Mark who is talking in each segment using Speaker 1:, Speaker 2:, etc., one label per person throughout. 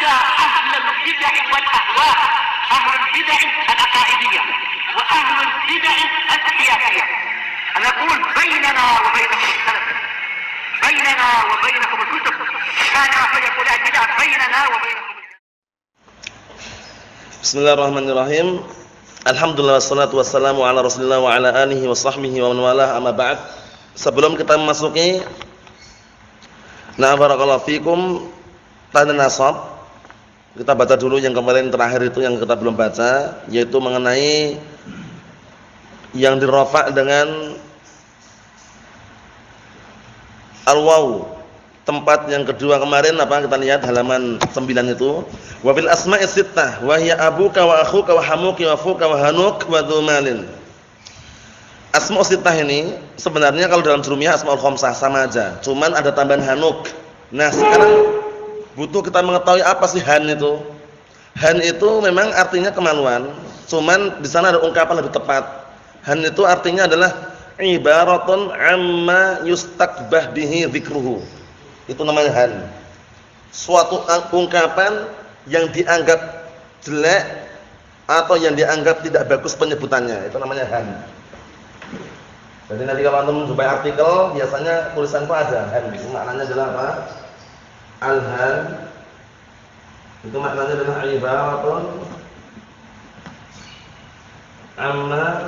Speaker 1: على أهل البدع والأهواء، أهل البدع العقائدية وأهل البدع السياسية. أنا أقول بيننا وبينكم السلف، بيننا وبينكم الكتب، كان فيقول البدع بيننا وبينكم.
Speaker 2: Bismillahirrahmanirrahim. Alhamdulillah wassalatu wassalamu ala Rasulillah wa ala alihi wa sahbihi wa man walah, amma ba'd. Sebelum kita memasuki barakallahu fikum tanda nasab, kita baca dulu yang kemarin terakhir itu yang kita belum baca, yaitu mengenai yang dirafa' dengan al-waw. Tempat yang kedua kemarin apa kita lihat halaman 9 itu. Wa fil asma'i sittah wa hiya abuka wa akhuka wa hamuki wa fuka wa hanuk wa dzumalin. Asma' sittah ini sebenarnya kalau dalam jurumiyah asmaul khamsah sama aja, cuman ada tambahan hanuk. Nah, sekarang butuh kita mengetahui apa sih han itu. Han itu memang artinya kemaluan, cuman di sana ada ungkapan lebih tepat. Han itu artinya adalah ibaratun amma yustakbah bihi dzikruhu. Itu namanya han. Suatu ungkapan yang dianggap jelek atau yang dianggap tidak bagus penyebutannya, itu namanya han. Jadi nanti kalau antum jumpai artikel, biasanya tulisan itu ada han. Itu maknanya adalah apa? Al-han. Itu maknanya adalah ibaratun amma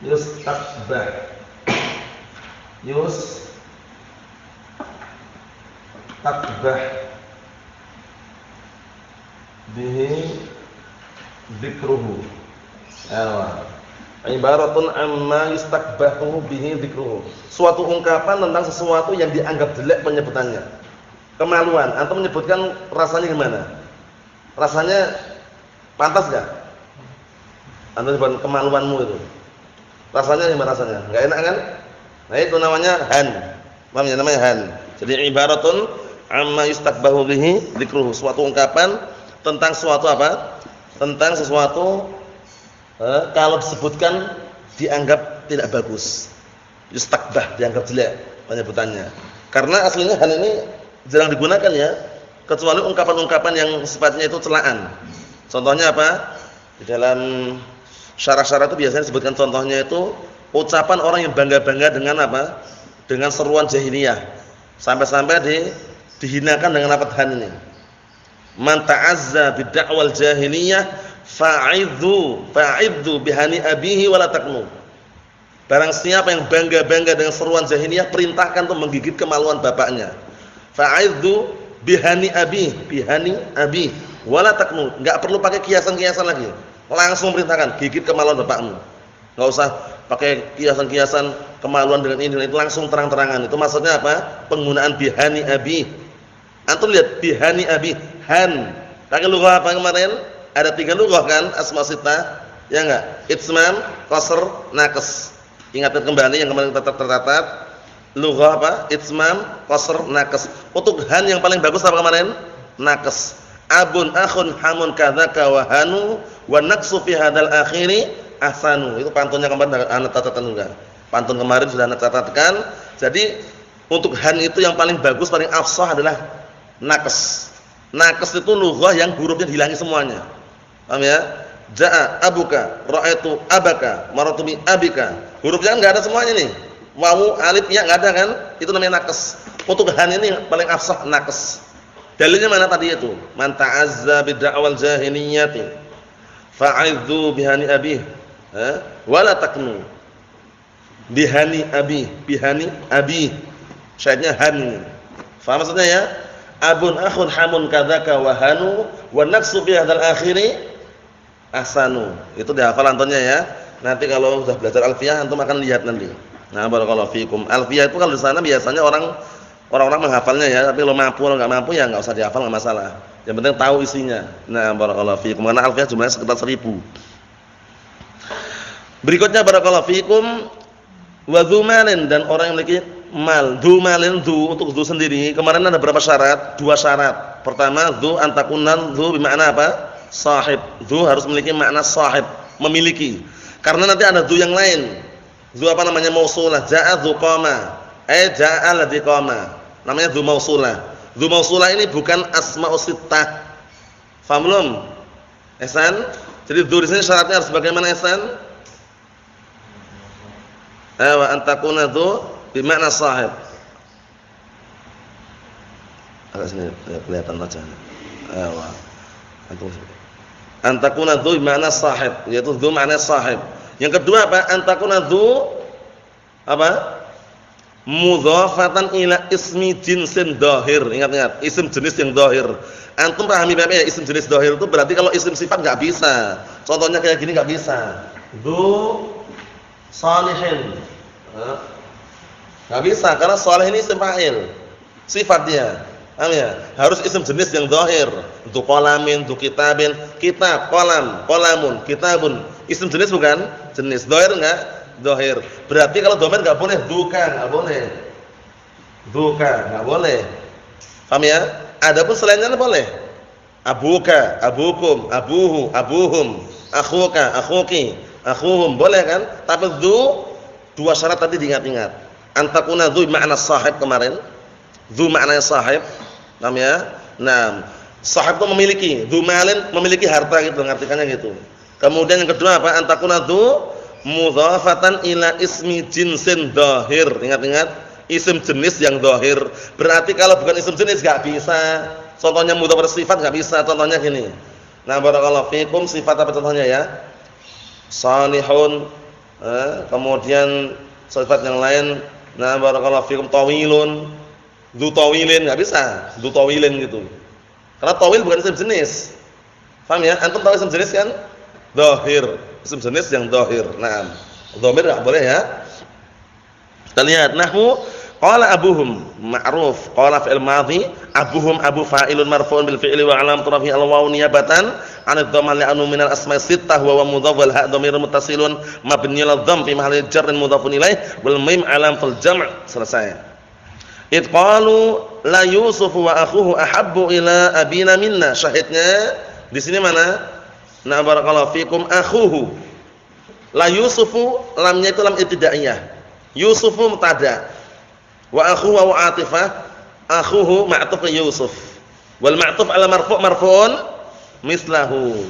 Speaker 2: yustakbah takbah bihi dzikruhu. Ibaratun amma yustakbahu bihi dzikruhu. Suatu ungkapan tentang sesuatu yang dianggap jelek penyebutannya. Kemaluan, antum menyebutkan rasanya gimana? Rasanya pantas enggak? Antum sebut kemaluanmu itu. Rasanya gimana rasanya? Enggak enak kan? Nah itu namanya han. Paham ya, namanya han. Jadi ibaratun amma yustakbahu bihi dzikruhu, suatu ungkapan tentang suatu apa? Tentang sesuatu kalau disebutkan dianggap tidak bagus. Yustakbah, dianggap jelek penyebutannya. Karena aslinya han ini jarang digunakan ya, kecuali ungkapan-ungkapan yang sifatnya itu celaan. Contohnya apa? Di dalam syarah-syarah itu biasanya disebutkan contohnya itu ucapan orang yang bangga-bangga dengan apa? Dengan seruan jahiliyah. Sampai-sampai dihinakan dengan lafaz han ini. Man ta'azza bid'awal jahiliyah fa'idhu bihani abihi wala taknu. Barang siapa yang bangga-bangga dengan seruan jahiliyah, perintahkan untuk menggigit kemaluan bapaknya. Fa'idhu bihani abi wala taknu. Enggak perlu pakai kiasan-kiasan lagi. Langsung perintahkan, gigit kemaluan bapakmu. Enggak usah pakai kiasan-kiasan kemaluan dengan ini dan itu, langsung terang-terangan. Itu maksudnya apa? Penggunaan bihani abi. Antum lihat bihani abi, han. Pakai lughah apa kemarin? Ada 3 lughah kan asma sittah? Ya enggak? Itsmam, qasr, naqs. Ingatkan kembali yang kemarin kita tercatat. Lughah apa? Itsmam, qasr, naqs. Untuk han yang paling bagus apa kemarin? Naqs. Abun akhun hamun kadzaka wa hanu wa naqsu fi hadzal akhiri ahsanu. Itu pantunnya kemarin anak catatan juga. Pantun kemarin sudah anak catatkan. Jadi untuk han itu yang paling bagus, paling afshah adalah naqs. Naqs itu lughah yang hurufnya dihilangi semuanya. Paham ya? Jaa abuka, ra'aitu abaka, marartu bi abika. Hurufnya kan enggak ada semuanya nih. Wawu, alif, ya enggak ada kan? Itu namanya naqs. Untuk han ini paling afshah naqs. Dalilnya mana tadi itu? Man ta'azza bid'awal jahiliyati fa'idhu bihani abi. Wala taknu bihani abi. Syahidnya han. Faham maksudnya ya? Abun akhun hamun kadzaka wa hanu wa naqsu bi hadzal akhiri ahsanu. Itu dihafal antonnya ya. Nanti kalau sudah belajar alfiyah antum akan lihat nanti. Nah, barakallahu fikum. Alfiyah itu kalau di sana biasanya orang-orang menghafalnya ya, tapi kalau mampu atau enggak mampu ya enggak usah dihafal, enggak masalah. Yang penting tahu isinya. Nah, barakallahu fikum. Karena alfiyah jumlahnya sekitar 1000. Berikutnya barakallahu fikum wa dzumalin, dan orang yang memiliki mal. Dzumalin, dzu untuk dzu sendiri. Kemarin ada berapa syarat? 2 syarat. Pertama, dzu antakunan, dzu bermakna apa? Sahib. Dzu harus memiliki makna sahib, memiliki. Karena nanti ada dzu yang lain. Dzu apa namanya? Mausulah. Ja'a dzu qama. Ja'a alladzi qama. namanya dzu mausulah. Dzu mausulah ini bukan asma'us sittah. Paham belum? Ihsan? Jadi dzu di sini syaratnya harus bagaimana, Ihsan? Wa antakuna dzu bermakna sahib. Agak sini kelihatan wajahnya. Antakuna dzu bermakna sahib, yaitu dzu makna sahib. Yang kedua apa? Antakuna dzu apa? Mudhafatan ila ismi jinsin dhahir. Ingat-ingat, isim jenis yang dhahir. Antum pahami Bapak ya, isim jenis dhahir itu berarti kalau isim sifat enggak bisa. Contohnya kayak gini enggak bisa. Dzu salihin. Enggak bisa karena salih ini isim fa'il. Sifat dia. Paham ya? Harus isim jenis yang dhahir. Untuk qalamin, untuk kitabin, kitab, qalam, qalamun, kitabun. Isim jenis bukan? Jenis. Dhahir enggak? Dhahir. Berarti kalau dhamir enggak boleh, duka enggak boleh. Duka enggak boleh. Paham ya? Adapun selainnya boleh. Abuka, abukum, abuhu, abuhum, akhuka, akhuki, akhuhum, boleh kan? Tapi dua syarat tadi diingat-ingat. Antakuna dzu makna sahib kemarin. Dzu maknanya sahib. Paham ya? Nah, sahib itu memiliki, dzu malin memiliki harta gitu, ngartikannya gitu. Kemudian yang kedua apa? Antakuna dzu mudhafatan ila ismi jinsin dhahir. Ingat-ingat, isim jenis yang dhahir. Berarti kalau bukan isim jenis enggak bisa. Contohnya mudhaf bersifat enggak bisa. Contohnya gini. Nah, barakallahu fikum, sifat apa contohnya ya? Salihun. Kemudian sifat yang lain, nah barakallahu fikum, tawilun. Dzu tawilin enggak bisa. Dzu tawilin gitu. Karena tawil bukan isim jenis. Paham ya? Antum tahu isim jenis kan? Dhahir. Isim jenis yang dhahir. Naam. Dhamir enggak boleh ya. Kita lihat nahwu qala abuhum ma'ruf, qala fi'il madhi, abuhum abu fa'ilun marfu'un bil fi'li wa alam turafi al-wawu niyabatan 'an ad-dhamma li'annahu min al-asma'i sittah wa mudhaf wal ha' dhamirun muttasilun mabniun 'ala dhamm fi mahalli jarrin mudhafun ilaih wal mim alam fil jam'. Selesai. Id qalu la Yusuf wa akhuhu ahabbu ila abina minna. Syahidnya di sini mana? Na barakallahu fikum, akhuhu. La Yusufu, lamnya itu lam ibtidaiyah. Yusufu mubtada. Wa akhuhu wa atifah. Akhuhu ma'tuf ke Yusuf. Wal ma'tuf ala marfu' marfu'un mislahu.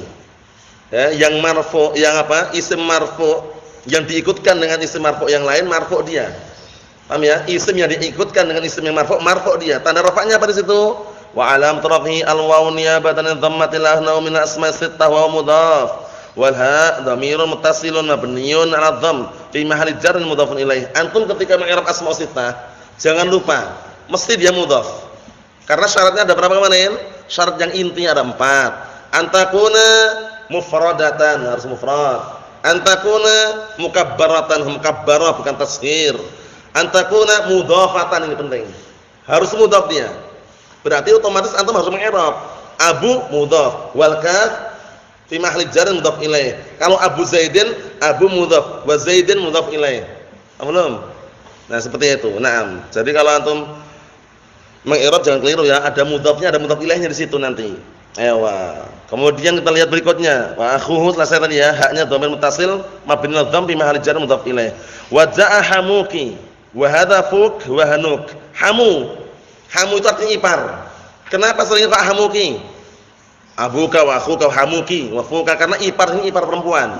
Speaker 2: Ya, yang marfu', yang apa? Isim marfu' yang diikutkan dengan isim marfu' yang lain, marfu' dia. Paham ya? Isim yang diikutkan dengan isim yang marfu' dia. Tanda rafa'nya apa di situ? Wa alam tarafi al-wawu niyabatan dhammatil ahna min asma' sittah wa mudhaf wal ha dhamirun muttasilun mabniun 'ala dhamm fi mahalli jarrin mudhafun ilaih. Antum ketika mengi'rab asma' sittah jangan lupa mesti dia mudhaf. Karena syaratnya ada berapa kemarin? Syarat yang intinya ada 4. Antakuna mufradatan, harus mufrad. Antakuna mukabbaratan, mukabbarah bukan tasghir. Antakuna mudhafatan, ini penting. Harus mudhaf dia. Berarti otomatis antum harus mengi'rab abu mudhaf wal kaf fi mahalli jar mudhaf ilaih. Kalau Abu Zaidin, abu mudhaf wa Zaidin mudhaf ilaih. Paham? Nah, seperti itu. Naam. Jadi kalau antum mengi'rab jangan keliru ya, ada mudhafnya, ada mudhaf ilaihnya di situ nanti. Ewa. Kemudian kita lihat berikutnya. Wa akhuhu, selesai tadi ya, haknya dhamir muttasil mabni al dhamm fi mahalli jar mudhaf ilaih. Wa ja'a hamuki wa hadza fuk wa hanuk. Hamu itu artinya ipar. Kenapa sering pak hamuki? Abuka wa akhuka hamuki wa fuka, karena ipar ini ipar perempuan.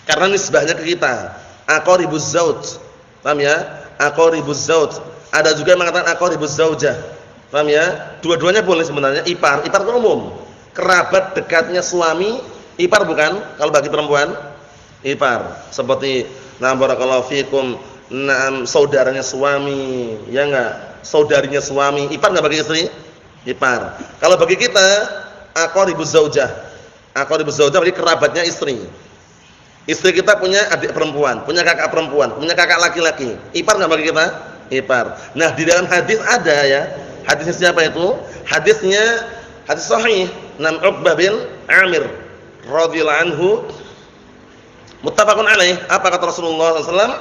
Speaker 2: Karena nisbahnya ke kita. Aqribuz zauj. Paham ya? Aqribuz zauj. Ada juga yang mengatakan aqribuz zaujah. Paham ya? Dua-duanya boleh sebenarnya. Ipar itu umum. Kerabat dekatnya suami, ipar bukan? Kalau bagi perempuan, ipar. Seperti na barakallahu fikum, saudaranya suami, ya enggak? Saudarinya suami, ipar enggak bagi istri? Ipar. Kalau bagi kita, aqribuz zaujah. Aqribuz zaujah berarti kerabatnya istri. Istri kita punya adik perempuan, punya kakak perempuan, punya kakak laki-laki. Ipar enggak bagi kita? Ipar. Nah, di dalam hadis ada ya. Hadisnya siapa itu? Hadisnya hadis sahih. Nam Uqbah bin Amir radhiyallahu anhu, muttafaqun alaih. Apa kata Rasulullah sallallahu alaihi wasallam?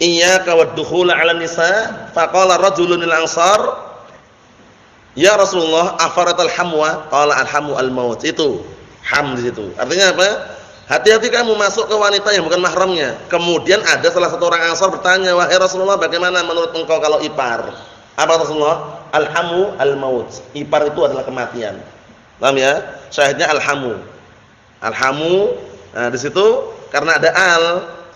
Speaker 2: Iyyaka wad-dukhul 'ala nisa, faqala rajulun lil ansar, ya Rasulullah, afaratal hamwa? Qala al-hamu al-maut. Itu ham di situ. Artinya apa? Hati-hati kamu masuk ke wanita yang bukan mahramnya. Kemudian ada salah satu orang Ansar bertanya, "Wahai Rasulullah, bagaimana menurut engkau kalau ipar?" Apa Rasulullah? Alhamu al-maut. Ipar itu adalah kematian. Paham ya? Syahidnya alhamu. Alhamu, nah di situ karena ada al,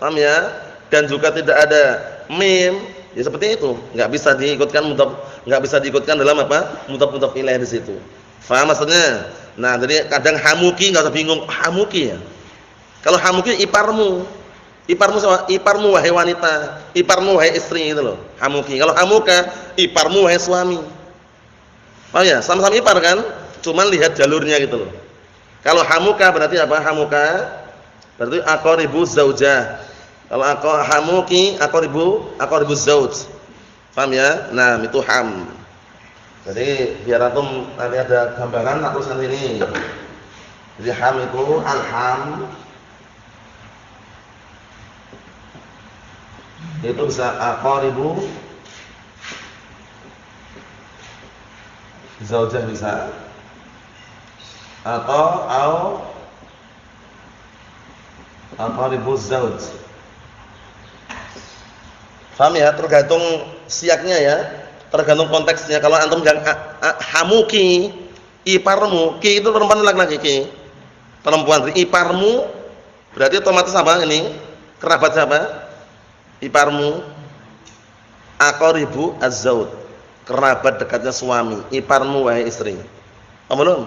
Speaker 2: paham ya? Dan juga tidak ada mim, ya seperti itu. Enggak bisa diikutkan enggak bisa diikutkan dalam apa? Mudhaf ilaih di situ. Faham maksudnya? Nah, jadi kadang hamuki enggak usah bingung, hamuki ya. Kalau hamuki iparmu. Iparmu sama iparmu wahai wanita, iparmu wahai istri itu loh. Hamuki. Kalau hamuka, iparmu wahai suami. Paham ya? Sama-sama ipar kan? Cuman lihat jalurnya gitu loh. Kalau hamuka berarti apa? Hamuka berarti aqaribu zaujah. Kalau hamuki aqaribu zauj. Paham ya? Nah, itu ham. Jadi biar antum nanti ada gambaran aku tuliskan ini. Jadi ham itu alham. Itu bisa aqaribu zaujah bisa. Atau aqaribu zauj. Paham ya? Tergantung siaknya ya. Tergantung konteksnya. Kalau antum bilang hamuki, iparmu, ki itu perempuan laki-laki ki. Perempuan, iparmu berarti otomatis apa ini? Kerabat siapa? Iparmu. Aqaribu az-zauj. Kerabat dekatnya suami, iparmu wahai istri. Paham belum?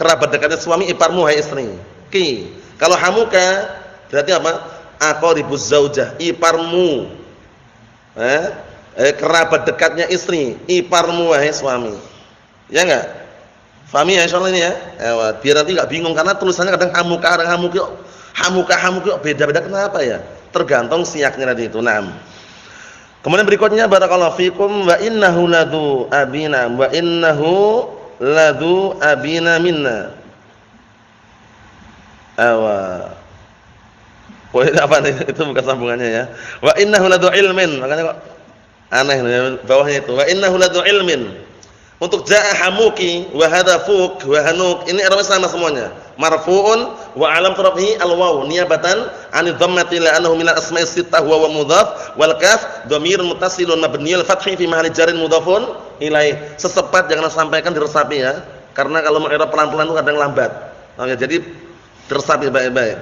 Speaker 2: Kerabat dekatnya suami, iparmu wahai istri. Ki. Kalau hamuka berarti apa? Aqaribu zaujah, iparmu. Kerabat dekatnya istri, iparmu wahai suami. Ya enggak? Fahami ya insyaallah ini ya? Biar nanti enggak bingung karena tulisannya kadang hamuka, kadang hamuki. Hamuka beda-beda kenapa ya? Tergantung siaknya tadi itu. Naam. Kemudian berikutnya barakallahu fikum wa innahu ladu abina wa innahu ladu abina minna. Poin apa nih? Itu bukan sambungannya ya. Wa innahu ladu ilmin. Makanya kok aneh bawahnya itu. Wa innahu ladu ilmin. Untuk jaa hamuki wa hadza fuq wa hanuk ini arabnya sama semuanya. Marfu'un wa alam rafihi al-waw niyabatan 'an dhammati la annahu min al-asma'i sittah wa mudhaf wal kaf dhamirun muttasilun mabniyul fathi fi mahalli jarrin mudhafun ilaih. Sesepat jangan sampaikan diresapi ya. Karena kalau mau i'rab pelan-pelan itu kadang lambat. Oke, jadi diresapi baik-baik.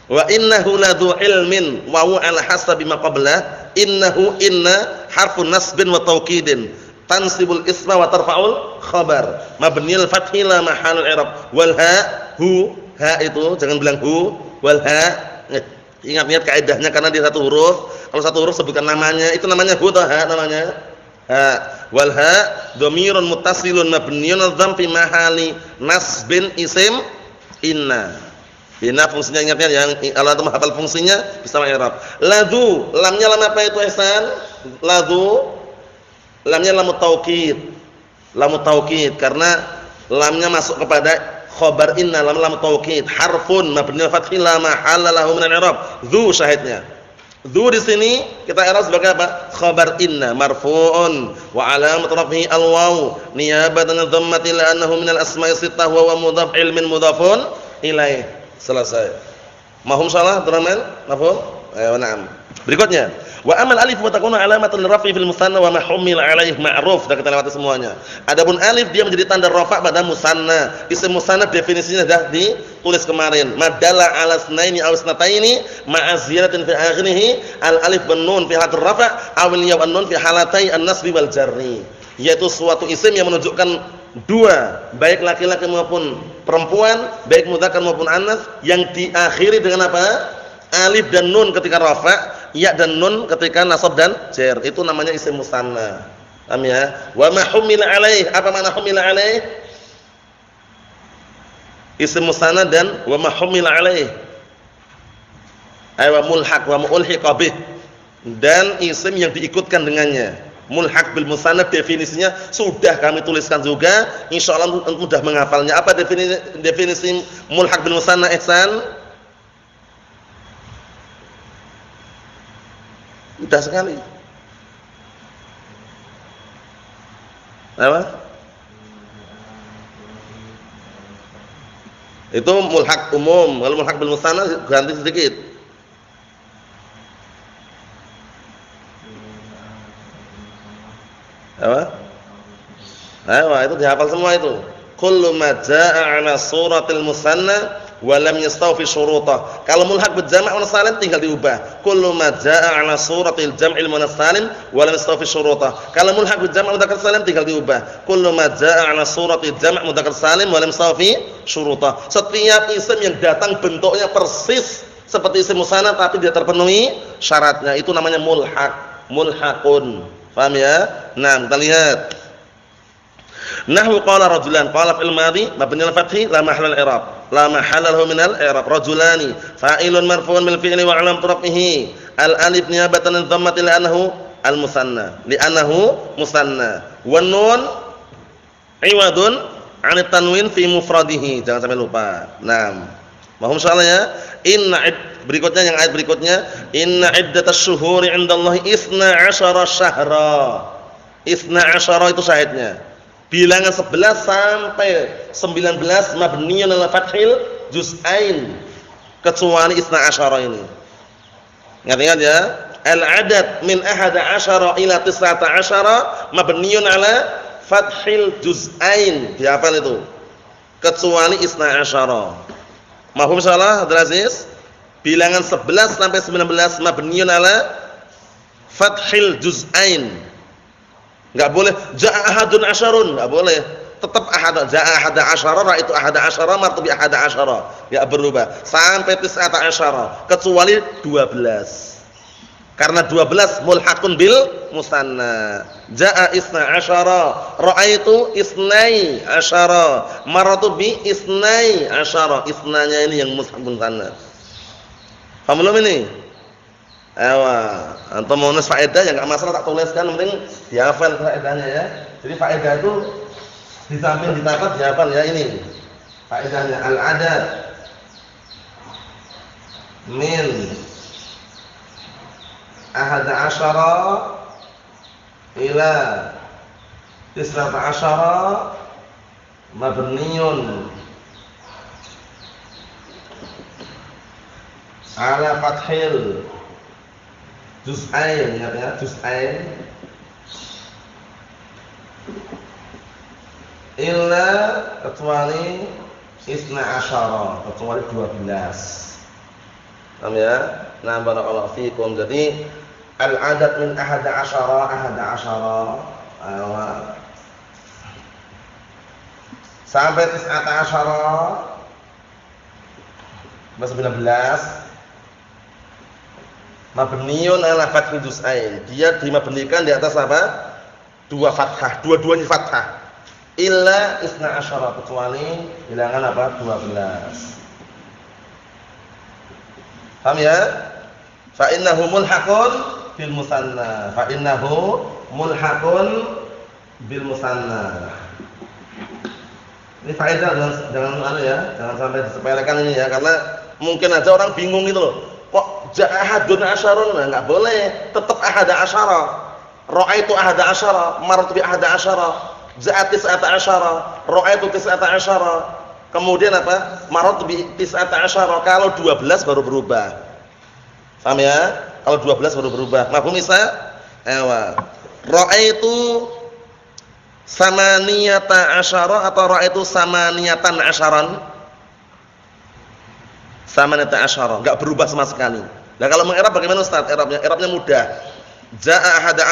Speaker 2: Wa innahu ladu ilmin wa huwa ala hasabi ma qablah innahu inna harfun nasbin wa taukidin tansibul isma wa tarfa'ul khabar mabniyul fathi la mahalul i'rab wal ha itu jangan bilang hu wal ha. Ingat-ingat kaidahnya karena dia satu huruf. Kalau satu huruf sebutkan namanya, itu namanya hu atau ha namanya? Ha. Wal ha dhamirun muttasilun mabniyun dzam fi mahali nasbin isim inna. Bina fungsinya ingatnya yang kalau antum hafal fungsinya bisa i'rab. Ladu, lamnya lam apa itu ihsan? Ladu lamnya lam taukid. Lam taukid karena lamnya masuk kepada khabar inna, lam taukid. Harfun mabni fathil la mahalla lahu min al-i'rab. Dzu syahidnya. Dzu di sini kita i'rab sebagai apa? Khabar inna marfu'un wa alamat rafihi al-waw niyabatan dhammati la annahu min al-asma'i sittah wa mudhaf ilmin mudhafun ilaih. Selesai. Mahum salah, teman-teman? Mafhum? Ayo, na'am. Berikutnya, wa amal alif wa takunu alamatan rafi fil musanna wa ma humil alaih ma'ruf. Sudah kita lewati semuanya. Adapun alif dia menjadi tanda rafa pada musanna. Isim musanna definisinya sudah ditulis kemarin. Madalla ala snaini aw isnataini ma'a ziyadatin fi akhirih al alif wan nun fi halatir rafa aw al ya wan nun fi halatai an-nasbi wal jarri. Yaitu suatu isim yang menunjukkan dua, baik laki-laki maupun perempuan, baik mudzakkar maupun anas, yang diakhiri dengan apa? Alif dan nun ketika rafa, ya dan nun ketika nasab dan jar. Itu namanya isim musanna. Paham ya? Wa ma humila alaih. Apa makna humila alaih? Isim musanna dan wa ma humila alaih. Ay wa mulhaq wa mulhiqa bih. Dan isim yang diikutkan dengannya. Mulhaq bil musanna definisinya sudah kami tuliskan juga, insyaallah mudah menghafalnya. Apa definisi mulhaq bil musanna ihsan? Mudah sekali. Apa? Itu mulhaq umum. Kalau mulhaq bil musanna ganti sedikit. Apa? Ayo, itu dihafal semua itu. Kullu ma jaa'a 'ala suratil musanna wa lam yastawfi syurutah. Kalau mulhaq bil jama' wa salim tinggal diubah. Kullu ma jaa'a 'ala suratil jam'il muannas salim wa lam yastawfi syurutah. Kalau mulhaq bil jama' mudzakkar salim tinggal diubah. Kullu ma jaa'a 'ala suratil jam' mudzakkar salim wa lam yastawfi syurutah. Setiap isim yang datang bentuknya persis seperti isim musanna tapi dia terpenuhi syaratnya, itu namanya mulhaq, mulhaqun. Paham ya? Nah, kita lihat. Nahwu qala rajulan, qala fil madhi mabni al fathi la mahalla al i'rab, la mahalla lahu min al i'rab. Rajulani fa'ilun marfu'un bil fi'li wa 'alam rafihi al alif niyabatan an dhammati li'annahu al musanna, li'annahu musanna. Wan nun iwadun 'an tanwin fi mufradihi, jangan sampai lupa. Naam. Mohon insyaallah ya. Berikutnya yang ayat berikutnya, inna iddatash syuhuri 'indallahi 12 syahra. 12 itu syahidnya. Bilangan 11 sampai 19 mabniyun 'ala fathil juz'ain, kecuali 12 ini. Ingat-ingat ya. Al-'adad min 11 ila 19 mabniyun 'ala fathil juz'ain. Dihafal itu. Kecuali 12. Mahfum insyaallah, Abdul Aziz? Bilangan 11 sampai 19 mabniyun 'ala fathil juz'ain. Enggak boleh ja'a ahadun asyarun, enggak boleh. Tetap ahad, ja'a ahada asyara, ra'aitu ahada asyara, martubi ahada asyara. Enggak berubah sampai 19 kecuali 12. Karena 12 mulhaqun bil musanna. Ja'a 12, ra'aitu 12, maratu bi 12. Isnanya ini yang mulhaqun musanna. Paham belum ini? Ewa, antum mau nulis faedah ya enggak masalah, tak tuliskan, penting dihafal faedahnya ya. Jadi faedah itu di samping dicatat dihafal ya ini. Faedahnya al-'adad min 11 ila 19 mabniyun 'ala fathil juz'ain, ingat ya, juz'ain illa kecuali 12, kecuali 12. Paham ya? Nah, barakallahu fikum. Jadi al-'adad min 11 sampai 19 mabniyun 'ala fathil juz'ain. Dia dimabnikan di atas apa? Dua fathah, dua-duanya fathah. Illa 12, kecuali bilangan apa? 12. Paham ya? Fa innahu mulhaqun bil musanna. Fa innahu mulhaqun bil musanna. Ini faedah, jangan ya, jangan sampai disepelekan ini ya, karena mungkin aja orang bingung gitu loh. Kok ja'ahadun asyarun? Enggak boleh, tetap ahada asyara. Ra'aitu ahada asyara, marartu bi ahada asyara, ja'at 19, ra'aitu 19. Kemudian apa? Marartu bi 19. Kalau 12 baru berubah. Paham ya? Kalau 12 baru berubah. Mafhum Isa? Ewa. Ra'aitu samaniyata asyara atau ra'aitu samaniyatan asyaran? Samaniyata asyara, enggak berubah sama sekali. Nah, kalau mengi'rab bagaimana Ustaz? I'rabnya mudah. Jaa ahada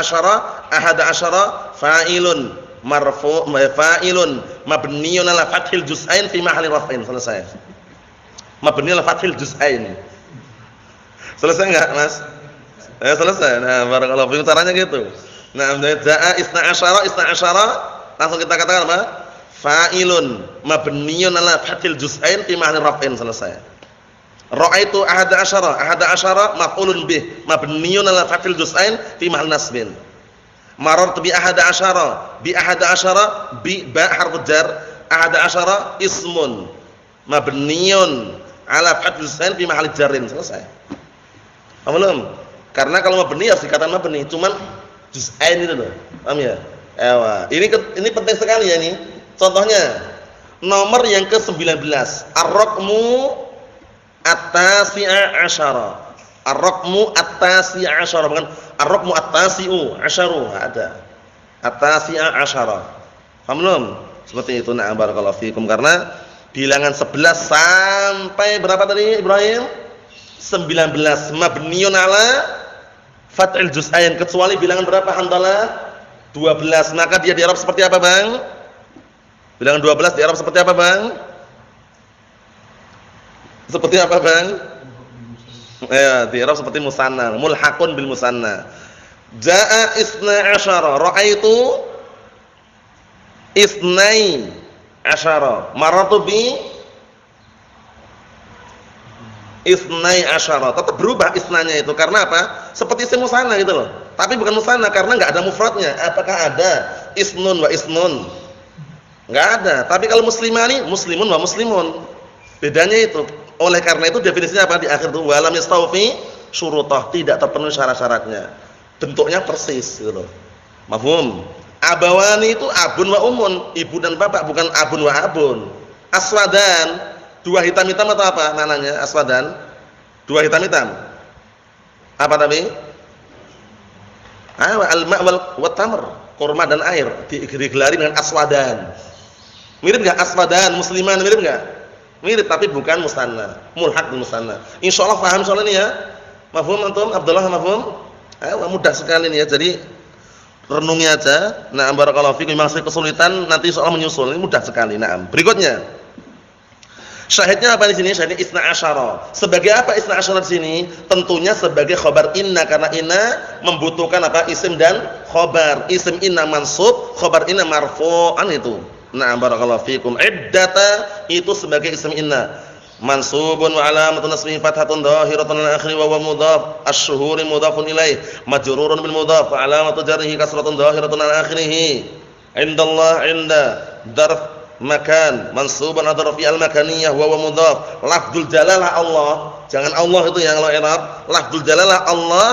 Speaker 2: asyara fa'ilun marfu' fa'ilun mabniyun 'ala fathil juz'ain fi mahalli raf'in. Selesai. Mabni 'ala fathil juz'ain. Selesai enggak, Mas? Selesai. Nah, barakallahu fiikum, caranya gitu. Nah, jaa 12 langsung kita katakan apa? Fa'ilun mabniyun 'ala fathil juz'ain fi mahalli raf'in. Selesai. Ra'aitu ahada asyara maf'ulun bih mabniyun 'ala fathil juz'ain fi mahall nasbin. Marartu bi ahada asyara bi ba harfu jar, ahada asyara ismun mabniyun 'ala fathil juz'ain fi mahall jarrin. Selesai. Paham belum? Karena kalau mabni harus dikatakan mabni, cuman juz'ain itu loh. Paham ya? Ewa. Ini penting sekali ya ini. Contohnya nomor yang ke-19. Ar-raqmu at-tasi'a asyara. Ar-raqmu at-tasi'a asyara, bukan ar-raqmu at-tasi'u asyaru, ada. At-tasi'a asyara. Paham belum? Seperti itu. Nah, barakallahu fikum, karena bilangan 11 sampai berapa tadi Ibrahim? 19 mabniun ala fathil juz'ain, kecuali bilangan berapa Handalah? 12. Maka dia di i'rab seperti apa, Bang? Bilangan 12 di i'rab seperti apa, Bang? Seperti apa, Bang? Ya, di i'rab seperti musanna, mulhaqun bil musanna. Jaa isna asyara, ra'aitu isnai asyara, marartu bi isnai asyara. Tetap berubah isnanya itu karena apa? Seperti isim musanna gitu loh. Tapi bukan musanna karena enggak ada mufradnya. Apakah ada isnun wa isnun? Enggak ada. Tapi kalau muslimani, muslimun wa muslimun. Bedanya itu. Oleh karena itu definisinya apa di akhir itu? Walam yastawfi syurutah, tidak terpenuhi syarat-syaratnya. Bentuknya persis gitu loh. Mafhum? Abawani itu abun wa umun, ibu dan bapak, bukan abun wa abun. Aswadan, dua hitam-hitam atau apa maknanya aswadan? Dua hitam-hitam. Apa tadi? Al-ma' wal tamr, kurma dan air digelari dengan aswadan. Mirip enggak aswadan musliman, mirip enggak? Mirip tapi bukan musanna, mulhaq bil musanna. Insyaallah paham soal ini ya. Mafhum antum? Abdullah mafhum? Mudah sekali ini ya. Jadi renungi aja. Nah, barakallahu fikum, memang kesulitan nanti soal menyusul. Ini mudah sekali. Nah, berikutnya. Syahidnya apa di sini? Syahidnya isna asyara. Sebagai apa isna asyara di sini? Tentunya sebagai khabar inna, karena inna membutuhkan apa? Isim dan khabar. Isim inna mansub, khabar inna marfu'an itu. Nah, barakallahu fikum. Iddata itu sebagai isim inna. Mansubun wa alamatun nasbihi fathatun dhahiratun al akhir wa huwa mudhaf, asy-syuhuri mudhafun ilaih, majrurun bil mudhaf, alamatu jarrihi kasratun dhahiratun al akhirih. Indallah inda darf makan, mansuban ala fi al makaniyah wa huwa mudhaf. Lafdzul jalalah Allah, jangan Allah itu yang kalau i'rab. Lafdzul jalalah Allah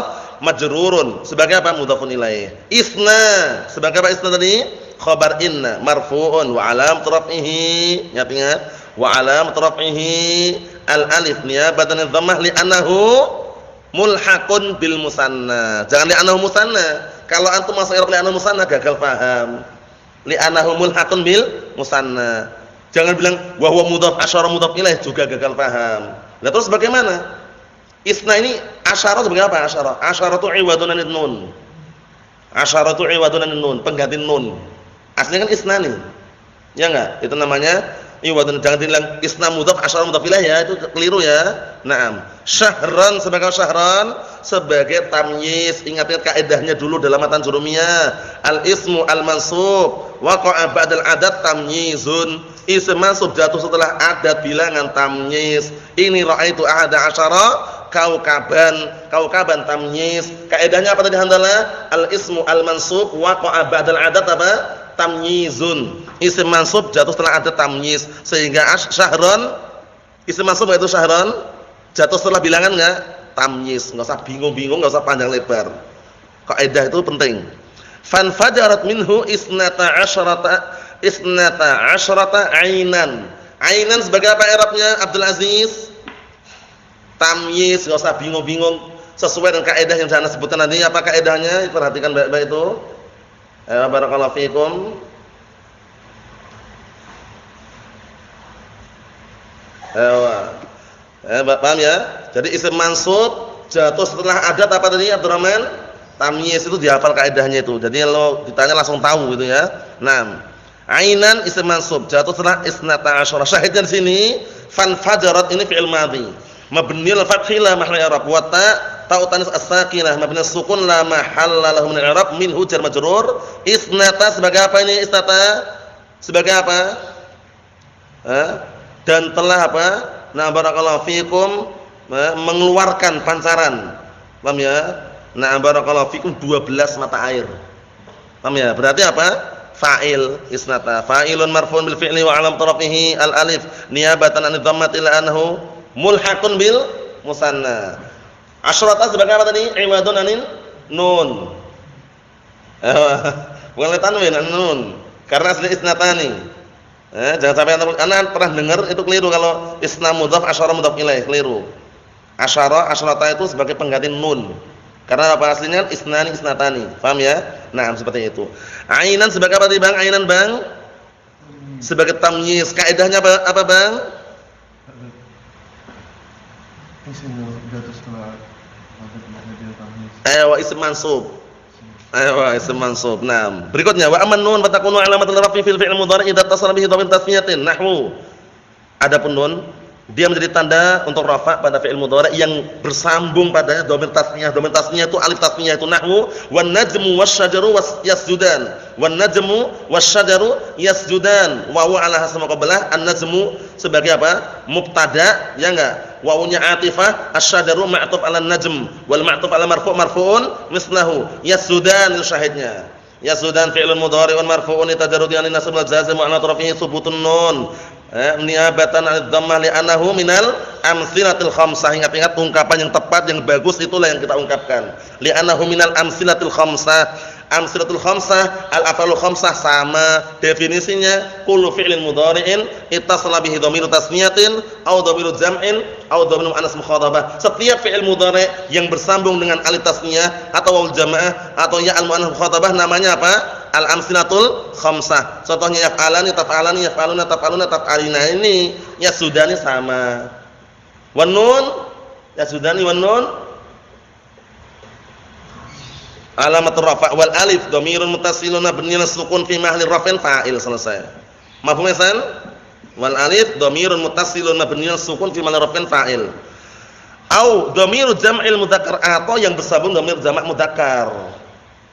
Speaker 2: majrurun sebagai apa? Mudhafun ilaih. Isna sebagai apa isna tadi? Khabar inna marfu'un wa alamat raf'ihi, ingat wa alamat raf'ihi al alif niyabatan dhammah li'annahu mulhaqun bil musanna. Jangan li'annahu musanna. Kalau antum masuk i'rab li'annahu musanna gagal paham. Li'annahu mulhaqun bil musanna. Jangan bilang wa huwa mudhaf asyara mudhaf ilaih, juga gagal paham. Lah terus bagaimana? Isna ini asyara sebagai apa? Asyaratu iwadun anin nun. Asyaratu iwadun anin nun, pengganti nun. Aslinya kan isna nih. Ya enggak? Itu namanya iwadun. Jangan bilang isna mudhaf asyara mudhaf ilaih ya, itu keliru ya. Naam. Syahran sebagai syahran sebagai tamyiz. Ingat-ingat kaidahnya dulu dalam matan jurumiyah. Al ismu al mansub waqa'a ba'dal adat tamyizun. Isim mansub jatuh setelah adat bilangan tamyiz. Ini ra'aitu ahada asyara kaukaban tamyiz. Kaidahnya apa tadi Handalah? Al ismu al mansub waqa'a ba'dal adat apa? Tamyizun. Isim mansub jatuh setelah adat tamyiz, sehingga syahran isim mansub itu syahran jatuh setelah bilangan enggak? Tamyiz. Enggak usah bingung-bingung, enggak usah panjang lebar. Kaidah itu penting. Fanfajarat minhu isnata asyrata ainan. Ainan sebagai apa i'rabnya Abdul Aziz? Tamyiz, enggak usah bingung-bingung, sesuai dengan kaidah yang saya sebutkan nanti. Apa kaidahnya? Perhatikan baik-baik itu. Barakallahu fikum. Paham ya? Jadi isim mansub jatuh setelah adat apa tadi Abdurrahman? Tamyiz, itu dihafal kaidahnya itu. Jadi kalau ditanya langsung tahu gitu ya. Naam. Ainan isim mansub jatuh setelah isnata asyara. Syahidnya di sini fanfajarat ini fi'il madhi. Mabniul fathi la mahalla i'rab wa ta'u tanis as-sakinah mabni as-sukun la mahalla lahu min i'rab minhu jar majrur. Isnata sebagai apa ini isnata? Sebagai apa? Dan telah apa? Nah, barakallahu fikum, mengeluarkan pancaran. Paham ya? Nah, barakallahu fikum 12 mata air. Paham ya? Berarti apa? Fa'il isnata. Fa'ilun marfu'un bil fi'li wa 'alam tarafihi al alif niyabatan an dhammati ila annahu mulhaqun bil musanna. Asyrata sebagai apa tadi? Iwadun anin nun. Bukan tanwin an nun. Karena asli isnatani. Jangan sampai anda pernah dengar itu keliru kalau isna mudhaf asyara mudhaf ilaih, keliru. Asyara asyrata itu sebagai pengganti nun. Karena apa aslinya isnani isnatani. Paham ya? Nah, seperti itu. Ainan sebagai apa tadi Bang? Ainan Bang? Sebagai tamyiz. Kaidahnya apa Bang? Wa ism mansub. Wa ism mansub. Naam. Berikutnya wa amman nun fatakunu alamatul rafi fil fi'il mudhari' idza tasala bihi dhamir tasniyatin nahwu. Adapun nun dia menjadi tanda untuk rafa pada fi'il mudhari' yang bersambung padanya dhamir tasniyah. Dhamir tasniyah itu alif tasniyah itu nahwu wan najmu wasyajaru yasjudan. Wan najmu wasyajaru yasjudan. Wawu ala hasma qablah an-najmu sebagai apa? Mubtada, ya enggak? Wawunya atifah, asyajaru ma'tuf ala najm wal ma'tuf ala marfu'un mislahu yasjudan itu syahidnya. Yasjudan fi'lun mudhari'un marfu'un tajarrudi an nasb wal jazm wa ala tarfihi subutun nun. Niabatan al-dhammah li'annahu minal amsilatil khamsah. Ingat-ingat ungkapan yang tepat yang bagus itulah yang kita ungkapkan. Li'annahu minal amsilatil khamsah. Amsilatul khamsah, al-af'alul khamsah sama definisinya kullu fi'lin mudhari'in ittasala bihi dhamiru tasniyatin aw dhamiru jam'in aw dhamiru muannas mukhatabah. Setiap fi'il mudhari' yang bersambung dengan alif tasniyah atau waw jamaah atau ya al-muannas mukhatabah namanya apa? Al-amsilatul khamsah. Contohnya yaf'alani, taf'alani, yaf'aluna, taf'aluna, taf'alina. Ini yasudani sama. Wan nun, yasudani wan nun alamatul rafa' wal alif dhamirun muttasilun mabniun sukun fi mahalli raf'in fa'il. Selesai. Mafhum ya san? Wal alif dhamirun muttasilun mabniun sukun fi mahalli raf'in fa'il. Au dhamiru jam'il mudzakkar atau yang bersambung dhamir jamak mudzakkar.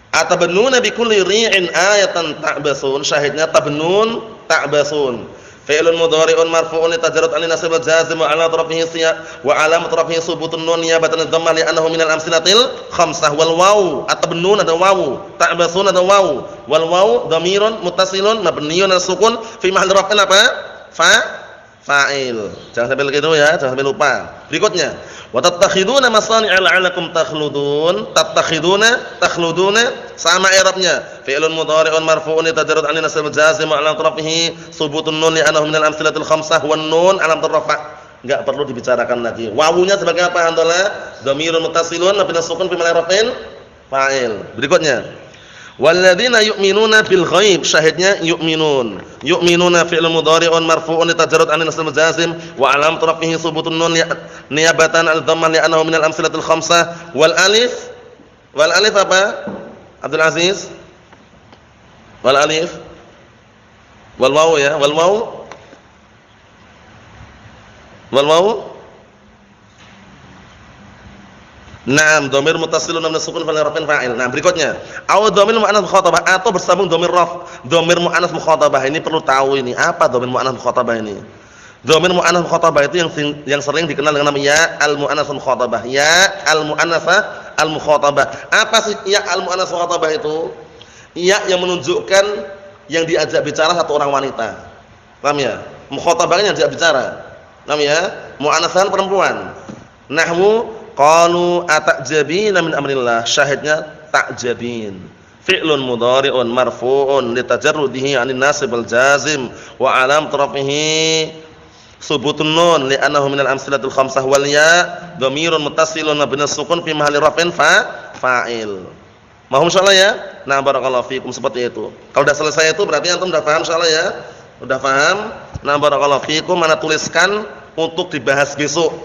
Speaker 2: Atabnuna bi kulli ri'in ayatan ta'basun. Syahidnya tabnun ta'basun. Fi'lun mudhari'un marfu'un litajarrud an nasb jazim wa ala tarfihi siyaq wa alamat tarfihi subutun nun niyabatan dhammah li'annahu minal amsilatil khamsah. Wal wawu atabnun ada wawu, ta'basun ada wawu. Wal wawu dhamirun muttasilun mabniun ala sukun fi mahalli raf'in apa? Fa'il. Jangan sampai begitu ya, jangan sampai lupa. Berikutnya wa tattakhiduna masani'a la'allakum takhludun. Takhluduna sama i'rabnya fi'lun mudhari'un marfu'un tajarrud 'an nasb jazim wa 'ala tarfihi subutun nun li'annahu minal amsilatil khamsah wan nun 'alam rafa'. Enggak perlu dibicarakan lagi. Wawunya sebagai apa handalah? Dhamirun muttasilun mabniun sukun fi mahalli raf'in fa'il. Berikutnya walladzina yu'minuna bil ghaib. Syahidnya yu'minun. Yu'minuna fi'lun mudhari'un marfu'un tajarrud 'an nasb jazim wa 'alam tarfihi subutun nun niyabatan al-dhammah li'annahu minal amsilatil khamsah. Wal alif apa? Abdul Aziz. Wal alif. Wal wawu ya, wal wawu. Wal wawu. Naam, dhamir muttasilun min sukun fal raf'in fa'il. Nah, berikutnya, aw dhamir muannas mukhatabah atau bersambung dhamir raf, dhamir muannas mukhatabah. Ini perlu tahu ini, apa dhamir muannas mukhatabah ini? Dhamir muannas mukhatabah itu yang sering dikenal dengan nama ya al-muannas mukhatabah. Ya al-muannasah al-mukhatabah. Apa sih ya al-muannas mukhatabah itu? Ya yang menunjukkan yang diajak bicara satu orang wanita. Paham ya? Mukhatabahnya yang diajak bicara. Paham ya? Muannasah perempuan. Nahwu qalu atajabina min amrillah. Syahidnya ta'jabin. Fi'lun mudhari'un marfu'un litajarrudihi 'anil nasib wal jazim wa 'alam rafihi subutun nun li'annahu minal amsilatil khamsah wal ya dhamirun muttasilun mabniun sukun fi mahalli raf'in fa'il. Mohon insyaallah ya. Nah, barakallahu fikum seperti itu. Kalau sudah selesai itu berarti antum sudah paham insyaallah ya. Sudah paham? Nah, barakallahu fikum mana tuliskan untuk dibahas besok.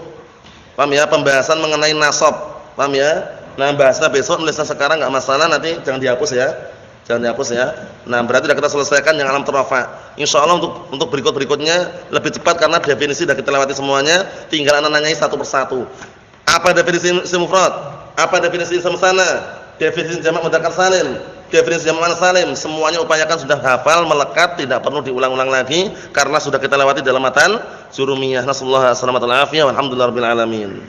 Speaker 2: Paham ya? Pembahasan mengenai nasab. Paham ya? Nah, bahasnya besok, nulisnya sekarang enggak masalah, nanti jangan dihapus ya. Jangan dihapus ya. Nah, berarti sudah kita selesaikan yang alam rafa'. Insyaallah untuk berikut-berikutnya lebih cepat karena definisi sudah kita lewati semuanya, tinggal anak nanyai satu persatu. Apa definisi isim mufrad? Apa definisi isim sana? Definisi jamak mudzakkar salim, definisi jamak muannas salim, semuanya upayakan sudah hafal, melekat, tidak perlu diulang-ulang lagi karena sudah kita lewati dalam matan jurumiyah. Nasallahu alaihi wasallam. Walhamdulillahirabbil alamin.